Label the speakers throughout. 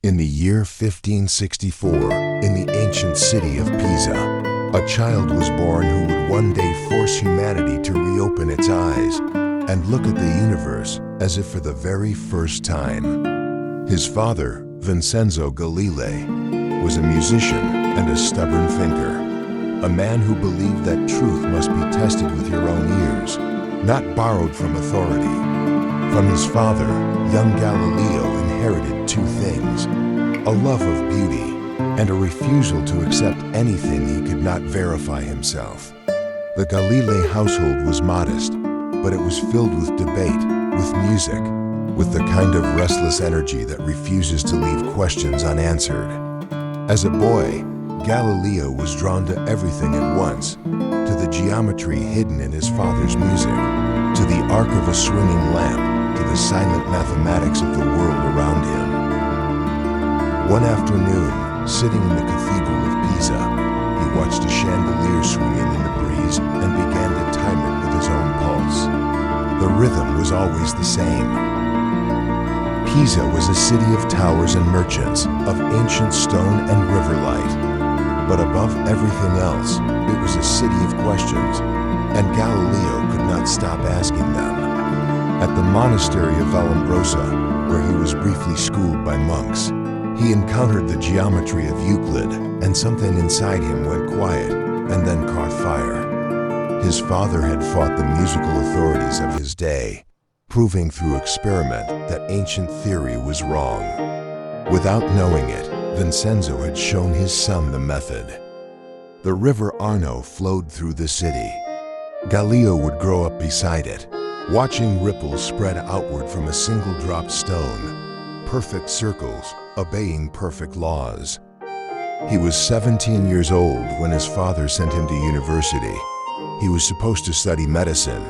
Speaker 1: In the year 1564, in the ancient city of Pisa, a child was born who would one day force humanity to reopen its eyes and look at the universe as if for the very first time. His father, Vincenzo Galilei, was a musician and a stubborn thinker, a man who believed that truth must be tested with your own ears, not borrowed from authority. From his father, young Galileo inherited two things: a love of beauty and a refusal to accept anything he could not verify himself. The Galilei household was modest, but it was filled with debate, with music, with the kind of restless energy that refuses to leave questions unanswered. As a boy, Galileo was drawn to everything at once, to the geometry hidden in his father's music, to the arc of a swinging lamp, to the silent mathematics of the world around him. One afternoon, sitting in the Cathedral of Pisa, he watched a chandelier swinging in the breeze and began to time it with his own pulse. The rhythm was always the same. Pisa was a city of towers and merchants, of ancient stone and river light. But above everything else, it was a city of questions, and Galileo could not stop asking them. At the monastery of Unbroken, where he was briefly schooled by monks, he encountered the geometry of Euclid, and something inside him went quiet and then caught fire. His father had fought the musical authorities of his day, proving through experiment that ancient theory was wrong. Without knowing it, Vincenzo had shown his son the method. The river Arno flowed through the city. Galileo would grow up beside it, watching ripples spread outward from a single dropped stone, perfect circles, obeying perfect laws. He was 17 years old when his father sent him to university. He was supposed to study medicine.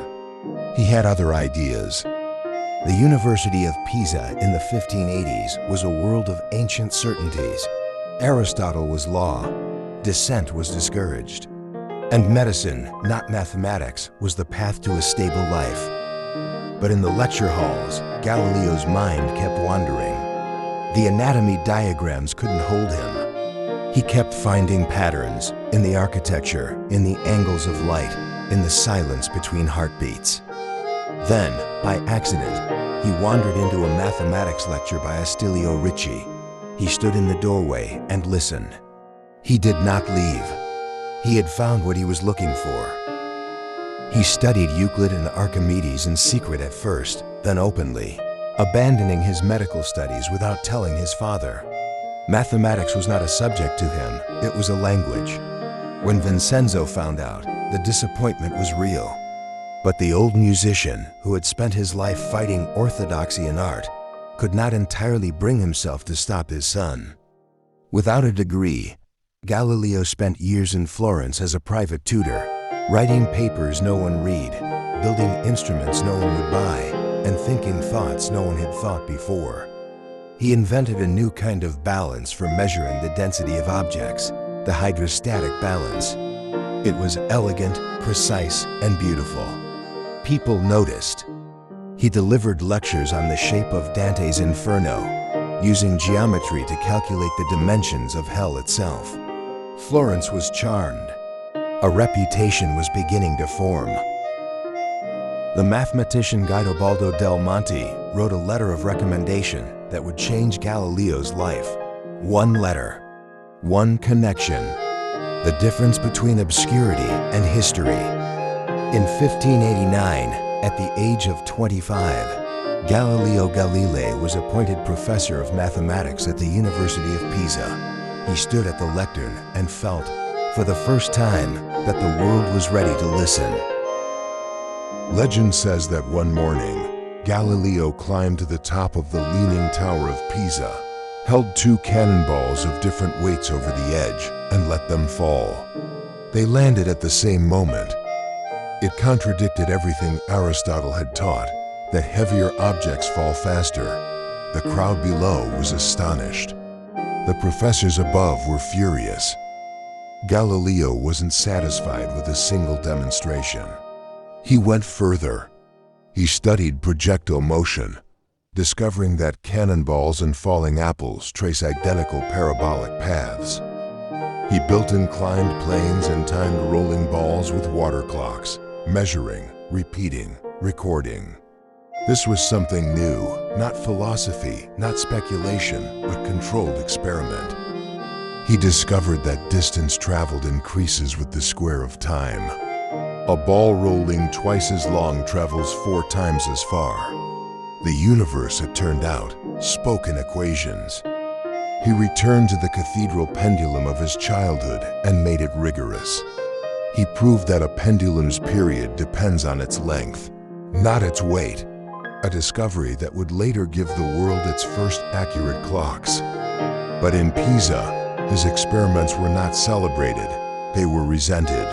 Speaker 1: He had other ideas. The University of Pisa in the 1580s was a world of ancient certainties. Aristotle was law, dissent was discouraged, and medicine, not mathematics, was the path to a stable life. But in the lecture halls, Galileo's mind kept wandering. The anatomy diagrams couldn't hold him. He kept finding patterns in the architecture, in the angles of light, in the silence between heartbeats. Then, by accident, he wandered into a mathematics lecture by Astilio Ricci. He stood in the doorway and listened. He did not leave. He had found what he was looking for. He studied Euclid and Archimedes in secret at first, then openly, abandoning his medical studies without telling his father. Mathematics was not a subject to him, it was a language. When Vincenzo found out, the disappointment was real. But the old musician, who had spent his life fighting orthodoxy in art, could not entirely bring himself to stop his son. Without a degree, Galileo spent years in Florence as a private tutor, writing papers no one read, building instruments no one would buy, and thinking thoughts no one had thought before. He invented a new kind of balance for measuring the density of objects, the hydrostatic balance. It was elegant, precise, and beautiful. People noticed. He delivered lectures on the shape of Dante's Inferno, using geometry to calculate the dimensions of hell itself. Florence was charmed. A reputation was beginning to form. The mathematician Guidobaldo del Monte wrote a letter of recommendation that would change Galileo's life. One letter, one connection, the difference between obscurity and history. In 1589, at the age of 25, Galileo Galilei was appointed professor of mathematics at the University of Pisa. He stood at the lectern and felt, for the first time, that the world was ready to listen. Legend says that one morning, Galileo climbed to the top of the leaning tower of Pisa, held two cannonballs of different weights over the edge, and let them fall. They landed at the same moment. It contradicted everything Aristotle had taught, that heavier objects fall faster. The crowd below was astonished. The professors above were furious. Galileo wasn't satisfied with a single demonstration. He went further. He studied projectile motion, discovering that cannonballs and falling apples trace identical parabolic paths. He built inclined planes and timed rolling balls with water clocks, measuring, repeating, recording. This was something new, not philosophy, not speculation, but controlled experiment. He discovered that distance traveled increases with the square of time. A ball rolling twice as long travels 4 times as far. The universe, it turned out, spoke in equations. He returned to the cathedral pendulum of his childhood and made it rigorous. He proved that a pendulum's period depends on its length, not its weight, a discovery that would later give the world its first accurate clocks. But in Pisa, his experiments were not celebrated, they were resented.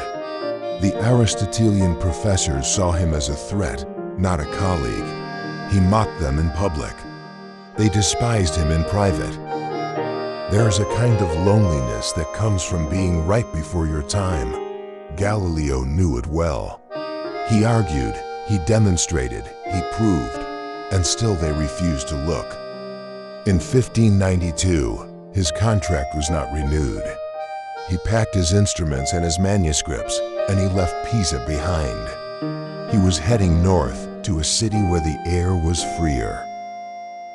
Speaker 1: The Aristotelian professors saw him as a threat, not a colleague. He mocked them in public. They despised him in private. There is a kind of loneliness that comes from being right before your time. Galileo knew it well. He argued, he demonstrated, he proved, and still they refused to look. In 1592, his contract was not renewed. He packed his instruments and his manuscripts, and he left Pisa behind. He was heading north to a city where the air was freer.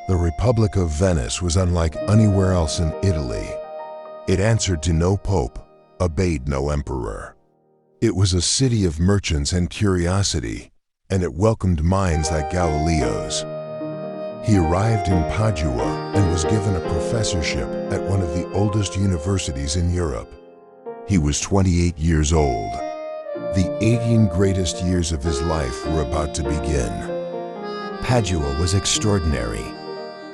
Speaker 1: The Republic of Venice was unlike anywhere else in Italy. It answered to no pope, obeyed no emperor. It was a city of merchants and curiosity, and it welcomed minds like Galileo's. He arrived in Padua and was given a professorship at one of the oldest universities in Europe. He was 28 years old. The 18 greatest years of his life were about to begin.
Speaker 2: Padua was extraordinary.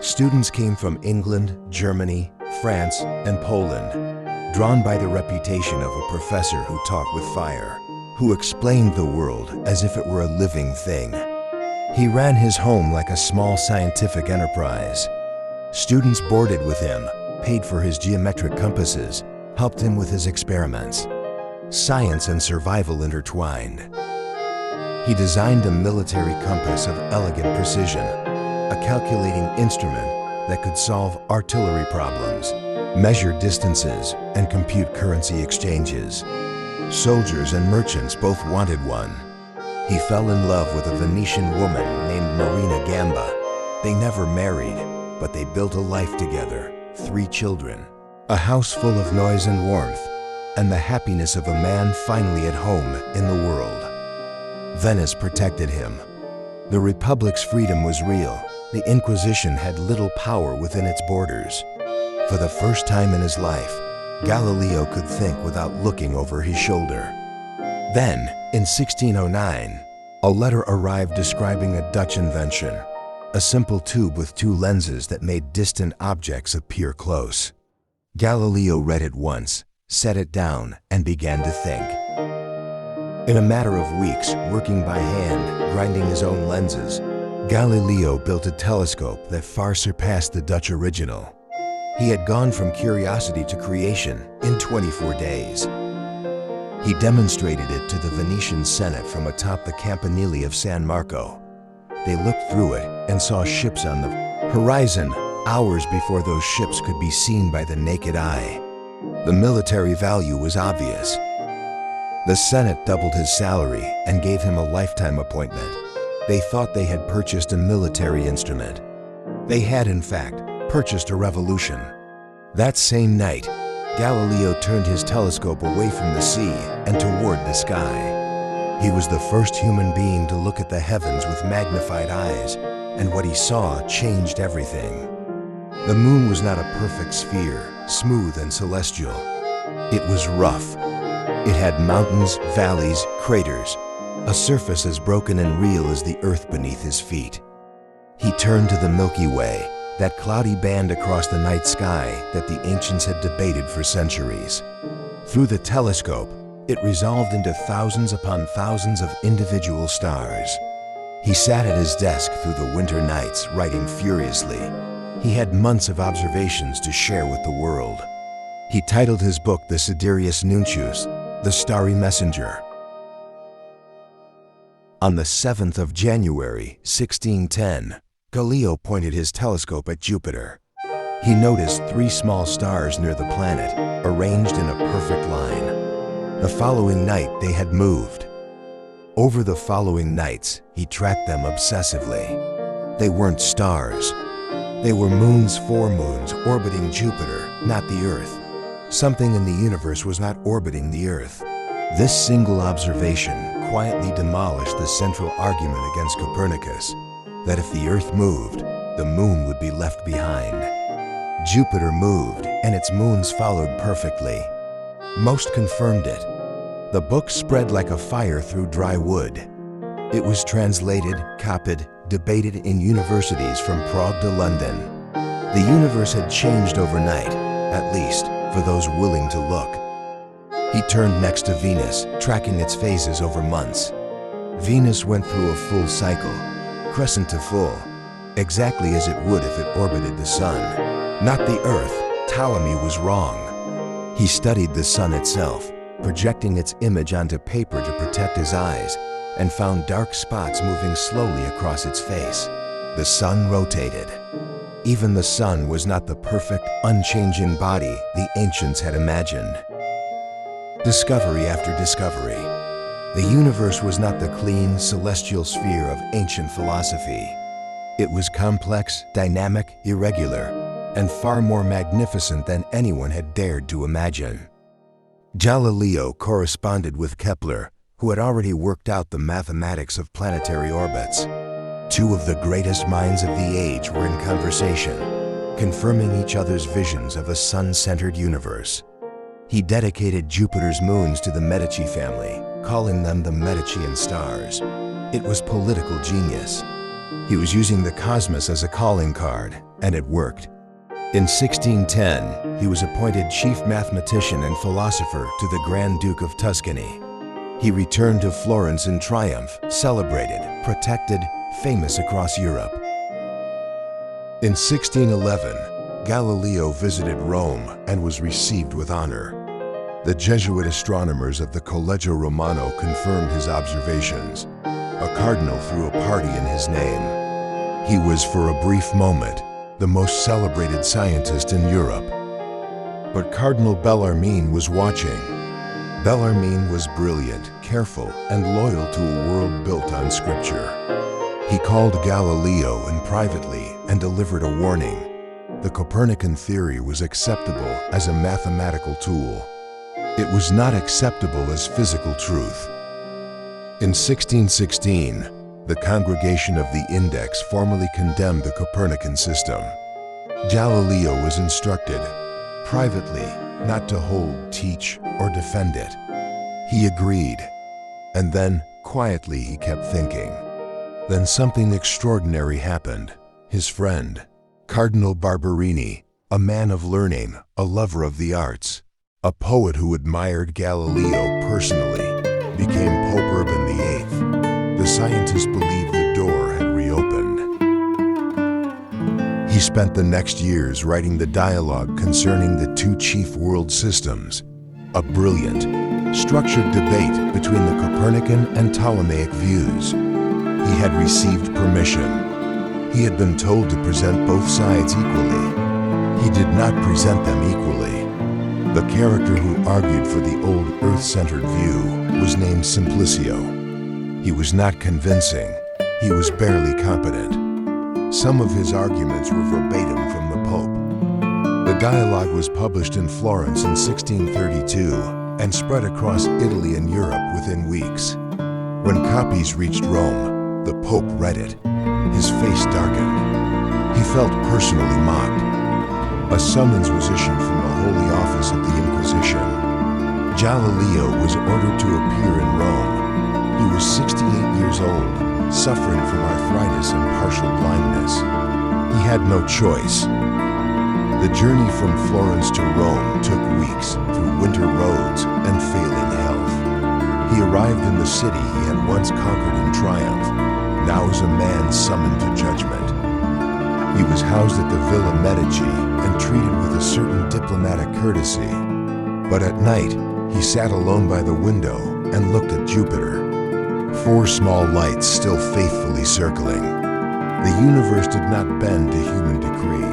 Speaker 2: Students came from England, Germany, France, and Poland, drawn by the reputation of a professor who taught with fire, who explained the world as if it were a living thing. He ran his home like a small scientific enterprise. Students boarded with him, paid for his geometric compasses, helped him with his experiments. Science and survival intertwined. He designed a military compass of elegant precision, a calculating instrument that could solve artillery problems, measure distances, and compute currency exchanges. Soldiers and merchants both wanted one. He fell in love with a Venetian woman named Marina Gamba. They never married, but they built a life together, 3 children, a house full of noise and warmth, and the happiness of a man finally at home in the world. Venice protected him. The Republic's freedom was real. The Inquisition had little power within its borders. For the first time in his life, Galileo could think without looking over his shoulder. Then, in 1609, a letter arrived describing a Dutch invention, a simple tube with 2 lenses that made distant objects appear close. Galileo read it once, set it down, and began to think. In a matter of weeks, working by hand, grinding his own lenses, Galileo built a telescope that far surpassed the Dutch original. He had gone from curiosity to creation in 24 days. He demonstrated it to the Venetian Senate from atop the campanile of San Marco. They looked through it and saw ships on the horizon hours before those ships could be seen by the naked eye. The military value was obvious. The Senate doubled his salary and gave him a lifetime appointment. They thought they had purchased a military instrument. They had, in fact, purchased a revolution. That same night, Galileo turned his telescope away from the sea and toward the sky. He was the first human being to look at the heavens with magnified eyes, and what he saw changed everything. The moon was not a perfect sphere, smooth and celestial. It was rough. It had mountains, valleys, craters, a surface as broken and real as the earth beneath his feet. He turned to the Milky Way, that cloudy band across the night sky that the ancients had debated for centuries. Through the telescope, it resolved into thousands upon thousands of individual stars. He sat at his desk through the winter nights, writing furiously. He had months of observations to share with the world. He titled his book The Sidereus Nuncius, The Starry Messenger. On the 7th of January, 1610, Galileo pointed his telescope at Jupiter. He noticed 3 small stars near the planet, arranged in a perfect line. The following night, they had moved. Over the following nights, he tracked them obsessively. They weren't stars. They were moons, 4 moons, orbiting Jupiter, not the Earth. Something in the universe was not orbiting the Earth. This single observation quietly demolished the central argument against Copernicus, that if the Earth moved, the moon would be left behind. Jupiter moved, and its moons followed perfectly. Most confirmed it. The book spread like a fire through dry wood. It was translated, copied, debated in universities from Prague to London. The universe had changed overnight, at least for those willing to look. He turned next to Venus, tracking its phases over months. Venus went through a full cycle, crescent to full, exactly as it would if it orbited the sun. Not the Earth. Ptolemy was wrong. He studied the sun itself, projecting its image onto paper to protect his eyes, and found dark spots moving slowly across its face. The sun rotated. Even the sun was not the perfect, unchanging body the ancients had imagined. Discovery after discovery. The universe was not the clean, celestial sphere of ancient philosophy. It was complex, dynamic, irregular, and far more magnificent than anyone had dared to imagine. Galileo corresponded with Kepler, who had already worked out the mathematics of planetary orbits. 2 of the greatest minds of the age were in conversation, confirming each other's visions of a sun-centered universe. He dedicated Jupiter's moons to the Medici family, calling them the Medicean stars. It was political genius. He was using the cosmos as a calling card, and it worked. In 1610, he was appointed chief mathematician and philosopher to the Grand Duke of Tuscany. He returned to Florence in triumph, celebrated, protected, famous across Europe. In 1611, Galileo visited Rome and was received with honor. The Jesuit astronomers of the Collegio Romano confirmed his observations. A cardinal threw a party in his name. He was, for a brief moment, the most celebrated scientist in Europe. But Cardinal Bellarmine was watching. Bellarmine was brilliant, careful, and loyal to a world built on scripture. He called Galileo in privately and delivered a warning. The Copernican theory was acceptable as a mathematical tool. It was not acceptable as physical truth. In 1616, the Congregation of the Index formally condemned the Copernican system. Galileo was instructed, privately, not to hold, teach, or defend it. He agreed, and then, quietly, he kept thinking. Then something extraordinary happened. His friend, Cardinal Barberini, a man of learning, a lover of the arts, a poet who admired Galileo personally, became Pope Urban VIII. The scientists believed the door had reopened. He spent the next years writing the dialogue concerning the 2 chief world systems, a brilliant, structured debate between the Copernican and Ptolemaic views. He had received permission. He had been told to present both sides equally. He did not present them equally. The character who argued for the old Earth-centered view was named Simplicio. He was not convincing. He was barely competent. Some of his arguments were verbatim from the Pope. The dialogue was published in Florence in 1632 and spread across Italy and Europe within weeks. When copies reached Rome, the Pope read it. His face darkened. He felt personally mocked. A summons was issued from the Holy Office of the Inquisition. Galileo was ordered to appear in Rome. He was 68 years old, suffering from arthritis and partial blindness. He had no choice. The journey from Florence to Rome took weeks through winter roads and failing health. He arrived in the city he had once conquered in triumph, now as a man summoned to judgment. He was housed at the Villa Medici and treated with a certain diplomatic courtesy. But at night, he sat alone by the window and looked at Jupiter. 4 small lights still faithfully circling. The universe did not bend to human decree.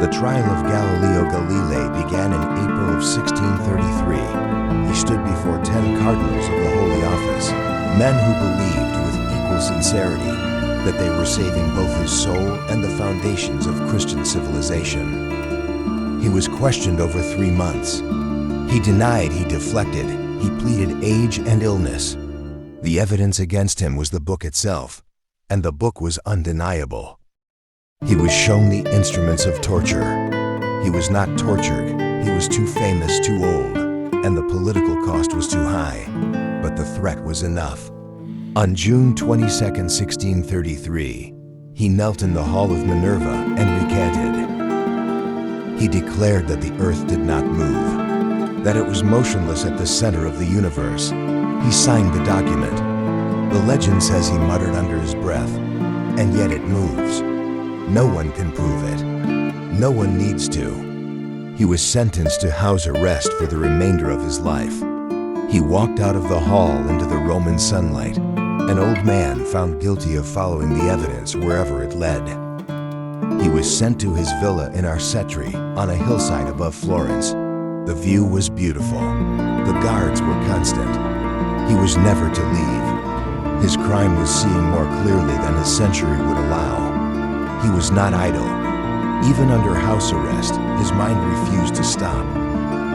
Speaker 2: The trial of Galileo Galilei began in April of 1633. He stood before 10 cardinals of the Holy Office, men who believed with equal sincerity that they were saving both his soul and the foundations of Christian civilization. He was questioned over 3 months. He denied, he deflected, he pleaded age and illness. The evidence against him was the book itself, and the book was undeniable. He was shown the instruments of torture. He was not tortured. He was too famous, too old, and the political cost was too high. But the threat was enough. On June 22, 1633, he knelt in the hall of Minerva and recanted. He declared that the earth did not move, that it was motionless at the center of the universe. He signed the document. The legend says he muttered under his breath, and yet it moves. No one can prove it. No one needs to. He was sentenced to house arrest for the remainder of his life. He walked out of the hall into the Roman sunlight, an old man found guilty of following the evidence wherever it led. He was sent to his villa in Arcetri on a hillside above Florence. The view was beautiful. The guards were constant. He was never to leave. His crime was seeing more clearly than his century would allow. He was not idle. Even under house arrest, his mind refused to stop.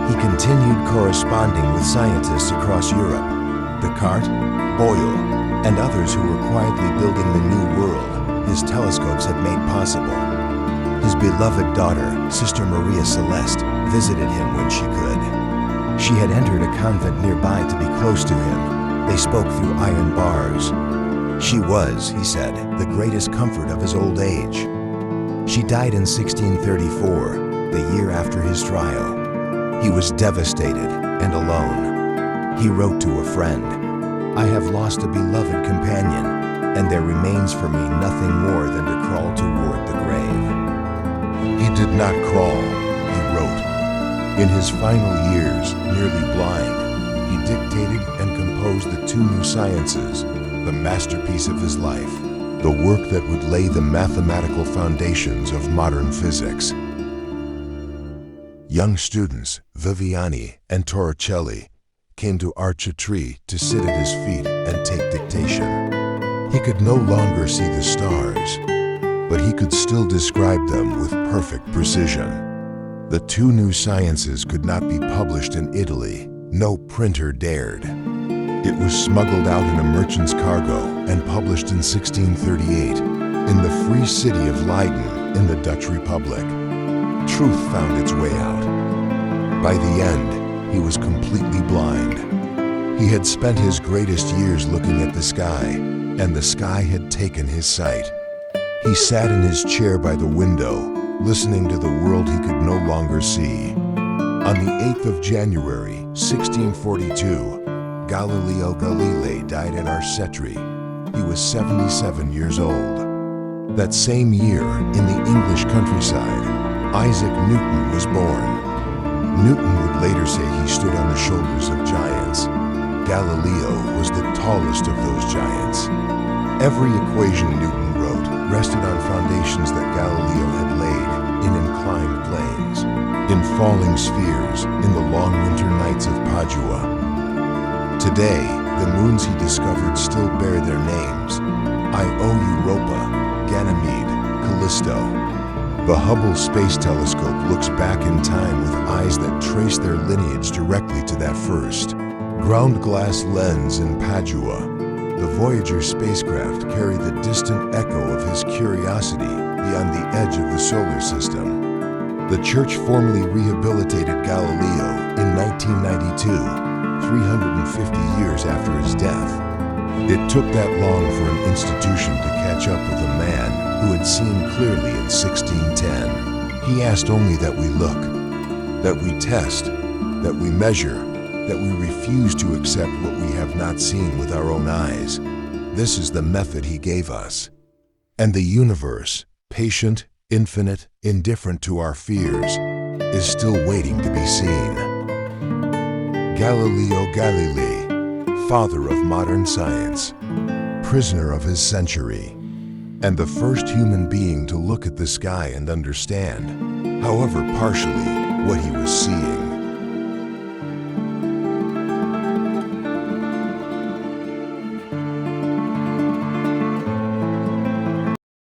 Speaker 2: He continued corresponding with scientists across Europe, Descartes, Boyle, and others who were quietly building the new world his telescopes had made possible. His beloved daughter, Sister Maria Celeste, visited him when she could. She had entered a convent nearby to be close to him. They spoke through iron bars. She was, he said, the greatest comfort of his old age. She died in 1634, the year after his trial. He was devastated and alone. He wrote to a friend, "I have lost a beloved companion, and there remains for me nothing more than to crawl toward the grave."
Speaker 1: He did not crawl, he wrote. In his final years, nearly blind, he dictated and composed the 2 new sciences, the masterpiece of his life, the work that would lay the mathematical foundations of modern physics. Young students, Viviani and Torricelli, came to Arcetri to sit at his feet and take dictation. He could no longer see the stars, but he could still describe them with perfect precision. The 2 new sciences could not be published in Italy. No printer dared. It was smuggled out in a merchant's cargo and published in 1638 in the free city of Leiden in the Dutch Republic. Truth found its way out. By the end, he was completely blind. He had spent his greatest years looking at the sky, and the sky had taken his sight. He sat in his chair by the window, listening to the world he could no longer see. On the 8th of January, 1642, Galileo Galilei died at Arcetri. He was 77 years old. That same year, in the English countryside, Isaac Newton was born. Newton would later say he stood on the shoulders of giants. Galileo was the tallest of those giants. Every equation Newton wrote rested on foundations that Galileo had laid in inclined planes, in falling spheres, in the long winter nights of Padua. Today, the moons he discovered still bear their names: Io, Europa, Ganymede, Callisto. The Hubble Space Telescope looks back in time with eyes that trace their lineage directly to that first ground glass lens in Padua. The Voyager spacecraft carried the distant echo of his curiosity beyond the edge of the solar system. The Church formally rehabilitated Galileo in 1992, 350 years after his death. It took that long for an institution to catch up with a man who had seen clearly in 1610. He asked only that we look, that we test, that we measure, that we refuse to accept what we have not seen with our own eyes. This is the method he gave us. And the universe, patient, infinite, indifferent to our fears, is still waiting to be seen. Galileo Galilei, father of modern science, prisoner of his century, and the first human being to look at the sky and understand, however partially, what he was seeing.